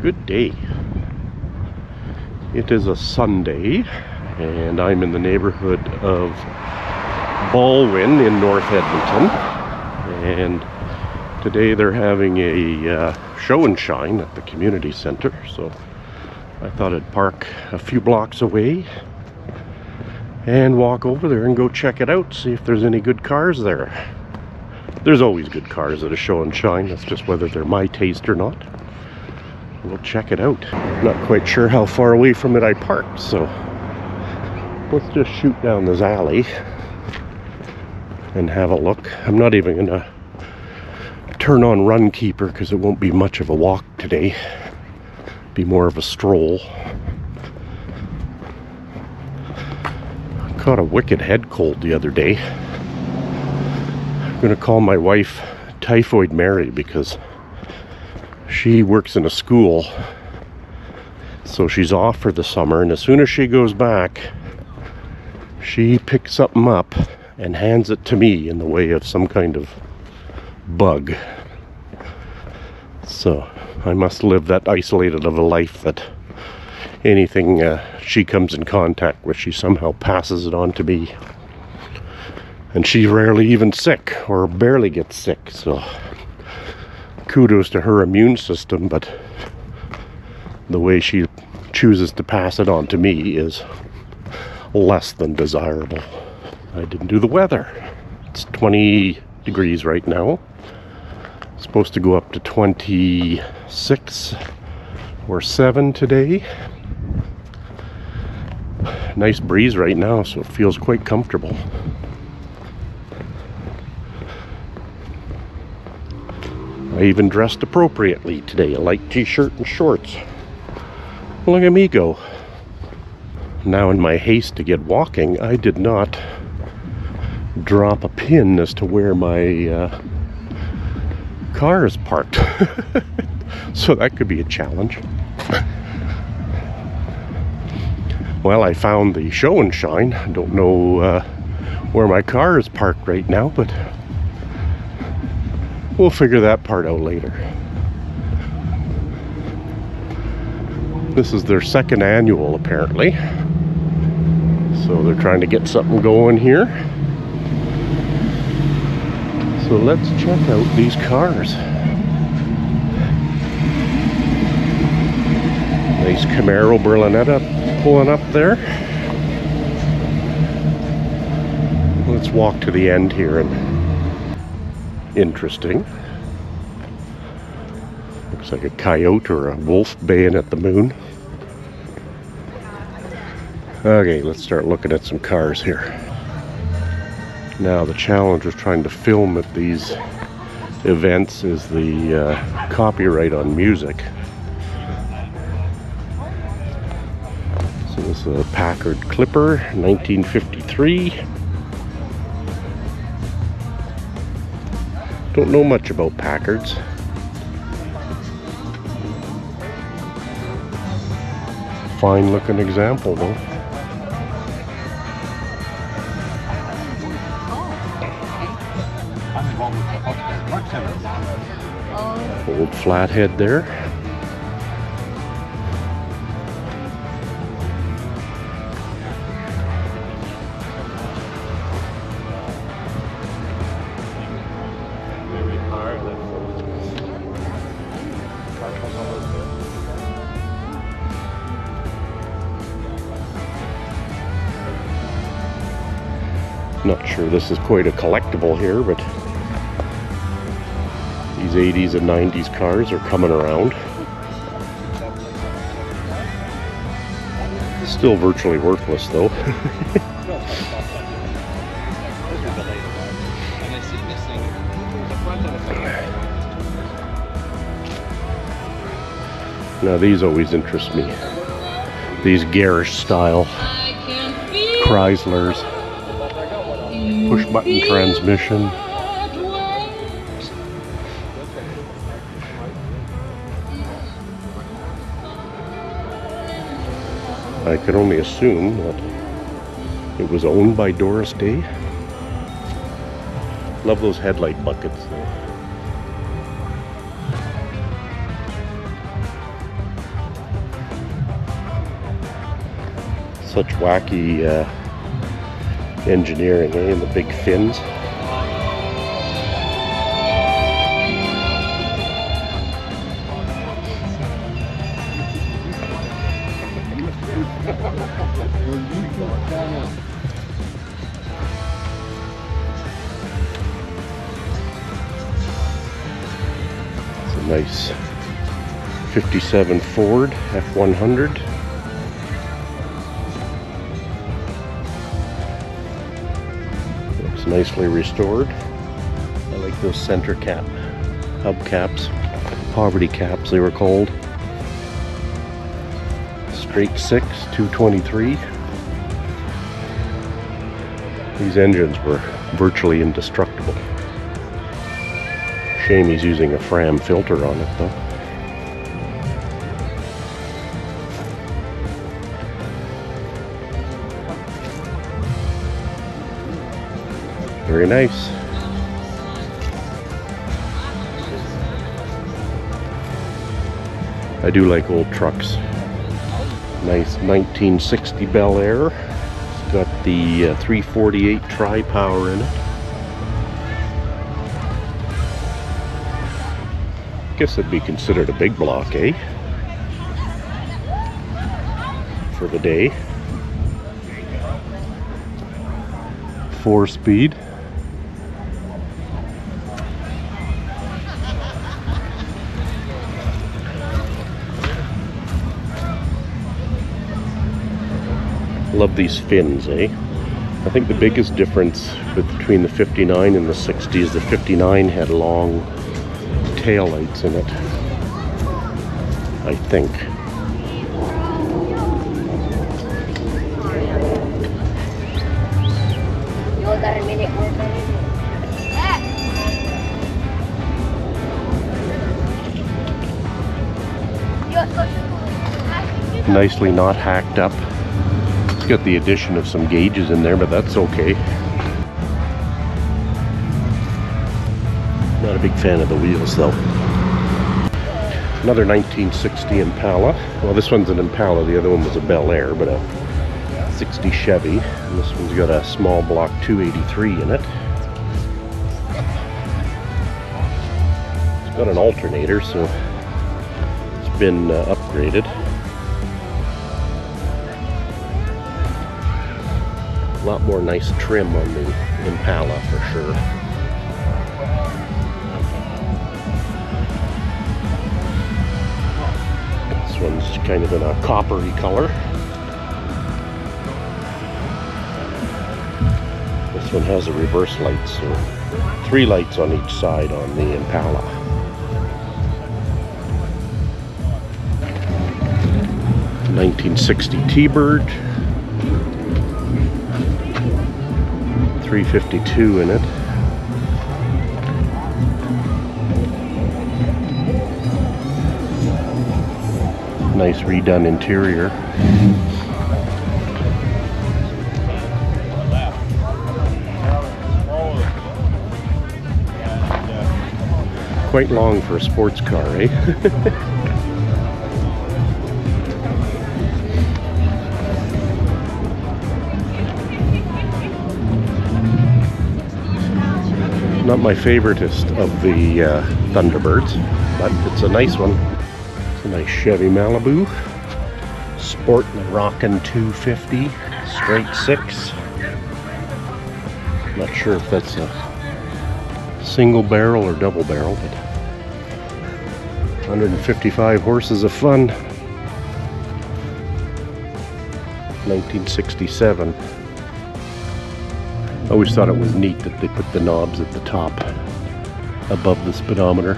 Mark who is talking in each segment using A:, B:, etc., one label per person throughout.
A: Good day. It is a Sunday, and I'm in the neighborhood of Baldwin in North Edmonton, and today they're having a show and shine at the community center, so I thought I'd park a few blocks away and walk over there and go check it out, see if there's any good cars there. There's always good cars at a show and shine, it's just whether they're my taste or not. We'll check it out. Not quite sure how far away from it I parked, so let's just shoot down this alley and have a look. I'm not even gonna turn on Run Keeper because it won't be much of a walk today. Be more of a stroll. Caught a wicked head cold the other day. I'm gonna call my wife Typhoid Mary because she works in a school, so she's off for the summer, and as soon as she goes back, she picks something up and hands it to me in the way of some kind of bug. So I must live that isolated of a life that anything she comes in contact with, she somehow passes it on to me. And she's rarely even sick, or barely gets sick, so kudos to her immune system, but the way she chooses to pass it on to me is less than desirable. I didn't do the weather. It's 20 degrees right now. It's supposed to go up to 26 or 7 today. Nice breeze right now, so it feels quite comfortable. I even dressed appropriately today, a light t-shirt and shorts. Look at me go. Now in my haste to get walking, I did not drop a pin as to where my car is parked. So that could be a challenge. Well, I found the show and shine. I don't know where my car is parked right now, but we'll figure that part out later. This is their second annual, apparently. So they're trying to get something going here. So let's check out these cars. Nice Camaro Berlinetta pulling up there. Let's walk to the end here and interesting. Looks like a coyote or a wolf baying at the moon. Okay, let's start looking at some cars here. Now the challenge of trying to film at these events is the copyright on music. So this is a Packard Clipper, 1953. Don't know much about Packards. Fine looking example though. Old flathead there. Not sure this is quite a collectible here, but these 80s and 90s cars are coming around. Still virtually worthless though. Now these always interest me. These garish style Chryslers. Push button transmission. I could only assume that it was owned by Doris Day. Love those headlight buckets though. Such wacky engineering, eh? And the big fins. It's a nice 57 Ford F-100. Looks nicely restored. I like those center cap hubcaps, poverty caps they were called. Straight 6, 223. These engines were virtually indestructible. Shame he's using a Fram filter on it though. Very nice. I do like old trucks. Nice 1960 Bel Air. It's got the 348 tri-power in it. Guess it'd be considered a big block, eh? For the day. 4-speed. Love these fins, eh? I think the biggest difference between the 59 and the 60 is the 59 had long tail lights in it, I think. Nicely not hacked up. It's got the addition of some gauges in there, but that's okay. Not a big fan of the wheels though. Another 1960 Impala. Well, this one's an Impala, the other one was a Bel Air, but a 60 Chevy. And this one's got a small block 283 in it. It's got an alternator, so it's been upgraded. A lot more nice trim on the Impala for sure. This one's kind of in a coppery color. This one has a reverse light, so 3 lights on each side on the Impala. (1960) T-Bird. 352 in it. Nice redone interior. Quite long for a sports car, eh? Not my favoriteest of the Thunderbirds, but it's a nice one. It's a nice Chevy Malibu. Sporting a rockin' 250, straight 6. Not sure if that's a single barrel or double barrel, but 155 horses of fun. 1967. I always thought it was neat that they put the knobs at the top above the speedometer.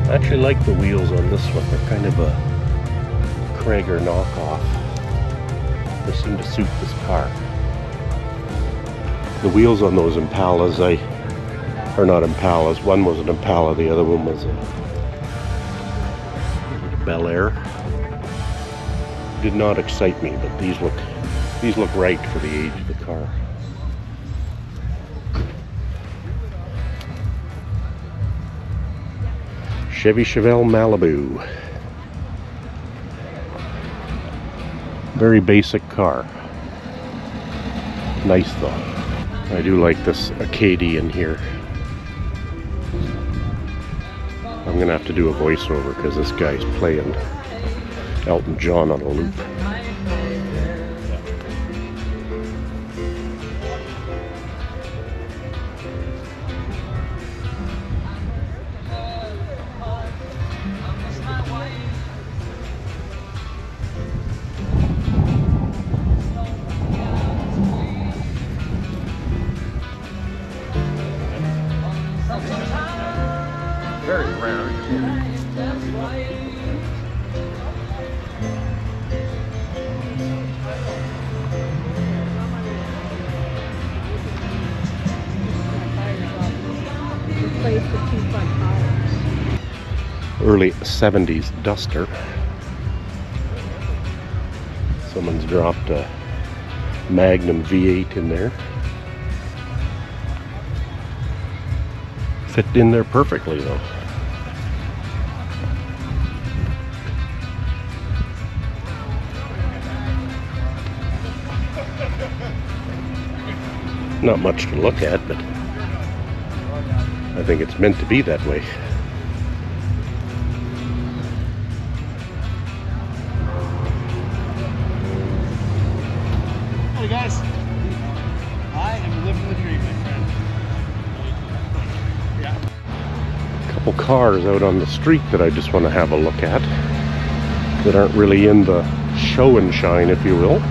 A: I actually like the wheels on this one. They're kind of a Krager knockoff. They seem to suit this car. The wheels on those Impalas, or not Impalas, one was an Impala, the other one was a Bel Air. Did not excite me, but these look right for the age of the car. Chevy Chevelle Malibu. Very basic car. Nice though. I do like this Acadian here. I'm gonna have to do a voiceover because this guy's playing Elton John on a loop.
B: Very rare.
C: Replace the two front tires.
A: Early 70s Duster. Someone's dropped a Magnum V8 in there. Fit in there perfectly though. Not much to look at, but I think it's meant to be that way.
B: Hey guys, I am living the dream, my friend. Yeah.
A: Couple cars out on the street that I just want to have a look at that aren't really in the show and shine, if you will.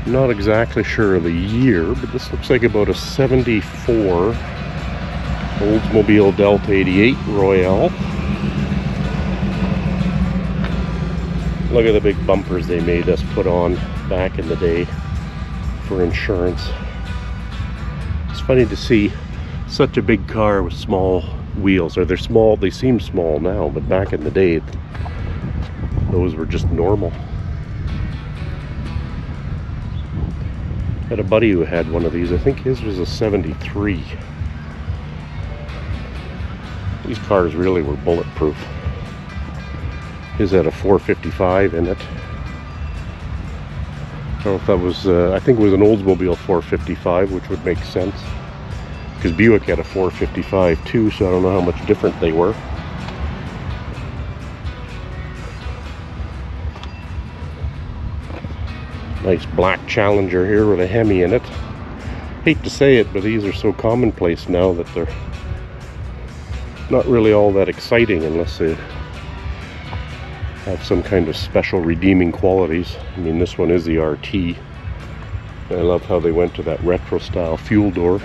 A: Not exactly sure of the year, but this looks like about a 74 Oldsmobile Delta 88 Royale. Look at the big bumpers they made us put on back in the day for insurance. It's funny to see such a big car with small wheels. Or they're small, they seem small now, but back in the day those were just normal. I had a buddy who had one of these. I think his was a 73. These cars really were bulletproof. His had a 455 in it. I don't know if that was, I think it was an Oldsmobile 455, which would make sense. Because Buick had a 455 too, so I don't know how much different they were. Nice black Challenger here with a Hemi in it. Hate to say it, but these are so commonplace now that they're not really all that exciting unless they have some kind of special redeeming qualities. I mean, this one is the RT. I love how they went to that retro style fuel door.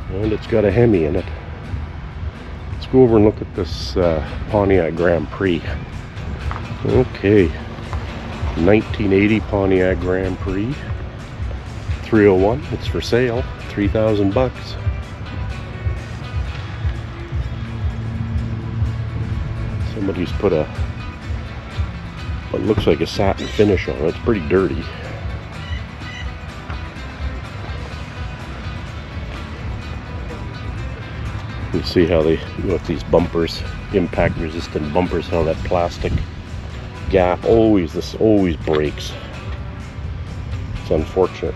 A: And it's got a Hemi in it. Let's go over and look at this Pontiac Grand Prix. Okay, 1980 Pontiac Grand Prix 301. It's for sale, $3,000. Somebody's put a what looks like a satin finish on it. It's pretty dirty. You see how they, with these bumpers, impact resistant bumpers, how that plastic gap always breaks. It's unfortunate.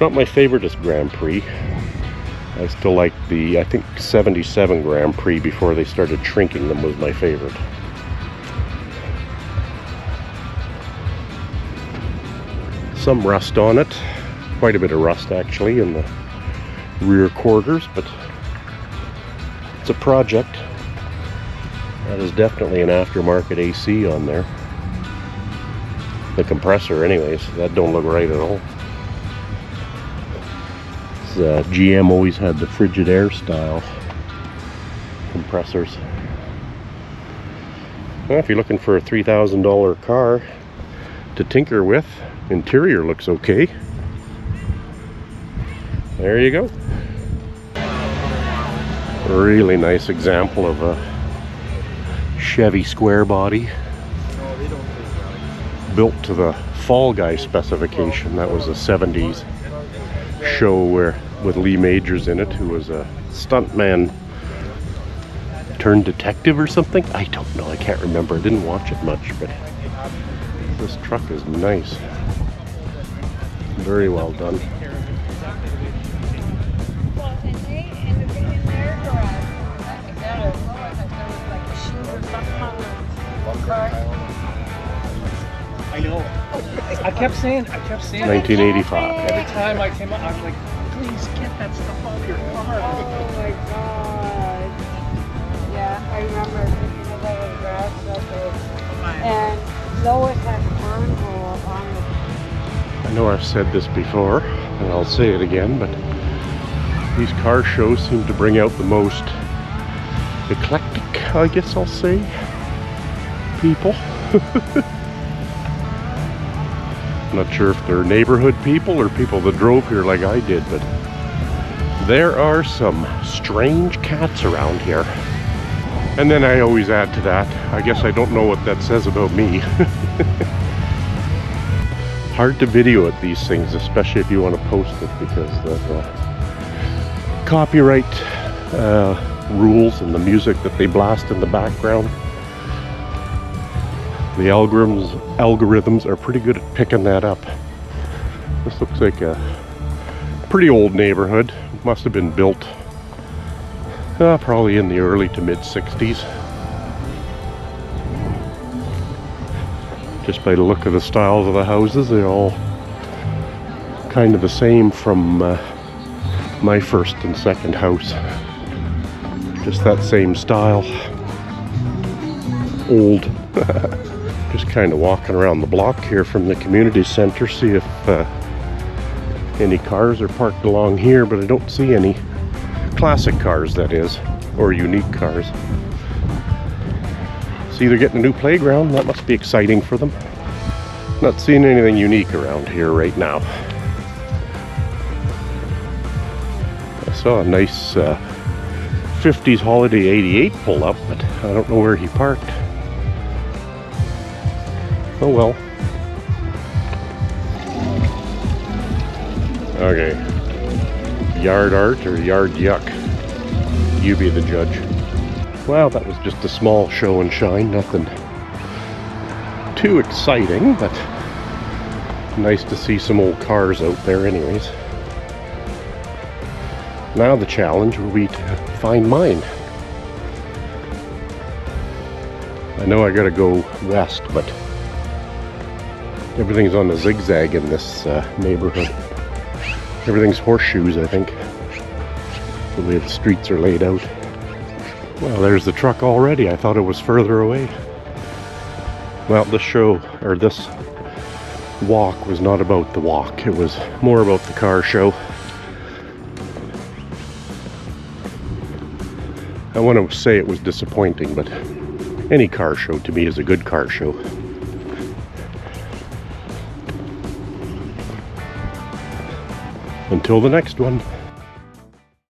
A: Not my favoriteest Grand Prix. I still like the, I think 77 Grand Prix before they started shrinking them was my favorite. Some rust on it, quite a bit of rust actually in the rear quarters, but it's a project. That is definitely an aftermarket AC on there. The compressor anyways, that don't look right at all. GM always had the frigid air style compressors. Well, if you're looking for a $3,000 car to tinker with, interior looks okay. There you go. Really nice example of a Chevy square body. Built to the Fall Guy specification. That was the 70s show where with Lee Majors in it, who was a stuntman turned detective or something. I don't know. I can't remember. I didn't watch it much, but this truck is nice. Very well done.
C: Well, and they ended up in their garage. There was like a shoe or something on the car.
B: I know. I kept saying
A: 1985.
B: every time I came up, I was like, please get that stuff off your car.
C: Oh my god. Yeah, I remember thinking of that garage that and Lois had a burn hole on the.
A: I know I've said this before, and I'll say it again, but these car shows seem to bring out the most eclectic, I guess I'll say, people. I'm not sure if they're neighborhood people or people that drove here like I did, but there are some strange cats around here. And then I always add to that, I guess I don't know what that says about me. Hard to video at these things, especially if you want to post it, because of copyright rules and the music that they blast in the background. The algorithms are pretty good at picking that up. This looks like a pretty old neighborhood. Must have been built probably in the early to mid 60s. Just by the look of the styles of the houses, they're all kind of the same from my first and second house. Just that same style. Old. Just kind of walking around the block here from the community center, see if any cars are parked along here, but I don't see any. Classic cars, that is, or unique cars. See, they're getting a new playground. That must be exciting for them. Not seeing anything unique around here right now. I saw a nice 50s Holiday 88 pull up, but I don't know where he parked. Oh well. Okay. Yard art or yard yuck? You be the judge. Well, that was just a small show and shine. Nothing too exciting, but nice to see some old cars out there anyways. Now the challenge will be to find mine. I know I gotta go west, but everything's on a zigzag in this neighborhood. Everything's horseshoes, I think, the way the streets are laid out. Well, there's the truck already. I thought it was further away. Well, this show, or this walk, was not about the walk. It was more about the car show. I want to say it was disappointing, but any car show to me is a good car show. Until the next one.